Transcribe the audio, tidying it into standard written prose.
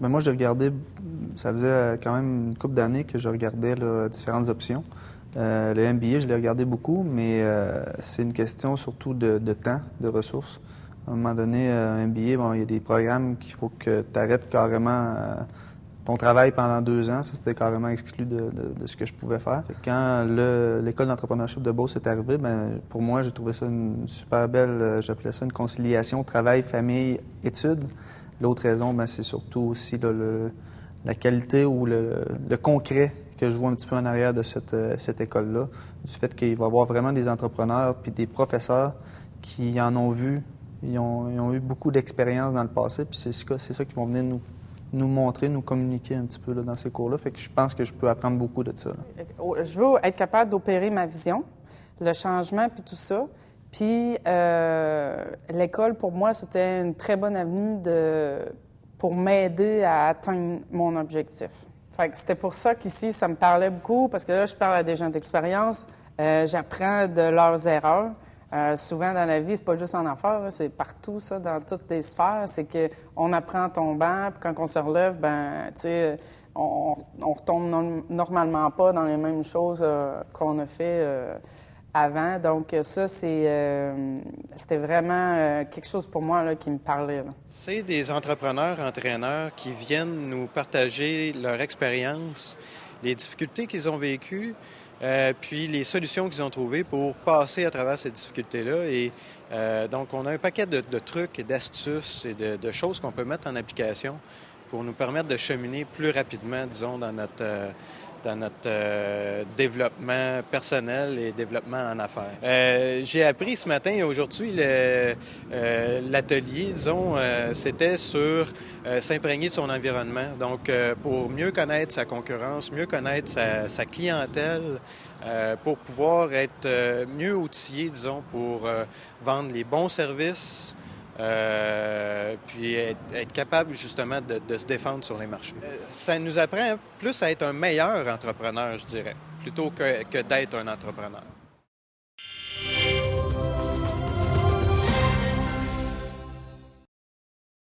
Ben moi, j'ai regardé, ça faisait quand même une couple d'années que je regardais là, différentes options. Le MBA, je l'ai regardé beaucoup, mais c'est une question surtout de temps, de ressources. À un moment donné, un MBA, bon, il y a des programmes qu'il faut que tu arrêtes carrément ton travail pendant 2 ans. Ça, c'était carrément exclu de ce que je pouvais faire. Fait que quand l'école d'entrepreneurship de Beauce est arrivée, ben, pour moi, j'ai trouvé ça une super belle, j'appelais ça une conciliation travail, famille, études. L'autre raison, ben, c'est surtout aussi là, la qualité ou le concret que je vois un petit peu en arrière de cette école-là, du fait qu'il va y avoir vraiment des entrepreneurs puis des professeurs qui en ont vu, ils ont eu beaucoup d'expérience dans le passé, puis c'est ça qu'ils vont venir nous montrer, nous communiquer un petit peu là, dans ces cours-là. Fait que je pense que je peux apprendre beaucoup de ça. Là. Je veux être capable d'opérer ma vision, le changement, puis tout ça. Puis l'école, pour moi, c'était une très bonne avenue pour m'aider à atteindre mon objectif. Fait que c'était pour ça qu'ici, ça me parlait beaucoup, parce que là, je parle à des gens d'expérience, j'apprends de leurs erreurs. Souvent dans la vie, c'est pas juste en affaires, là, c'est partout, ça, dans toutes les sphères. C'est qu'on apprend en tombant, puis quand on se relève, ben, tu sais, on retombe normalement pas dans les mêmes choses qu'on a fait avant. Donc ça, c'était vraiment quelque chose pour moi là, qui me parlait. Là. C'est des entrepreneurs, entraîneurs qui viennent nous partager leur expérience, les difficultés qu'ils ont vécues, puis les solutions qu'ils ont trouvées pour passer à travers ces difficultés-là. Et donc, on a un paquet de trucs et d'astuces et de choses qu'on peut mettre en application pour nous permettre de cheminer plus rapidement, disons, dans notre développement personnel et développement en affaires. J'ai appris ce matin et aujourd'hui, l'atelier, disons, c'était sur s'imprégner de son environnement. Donc, pour mieux connaître sa concurrence, mieux connaître sa clientèle, pour pouvoir être mieux outillé, disons, pour vendre les bons services, puis être capable justement de se défendre sur les marchés. Ça nous apprend plus à être un meilleur entrepreneur, je dirais, plutôt que d'être un entrepreneur.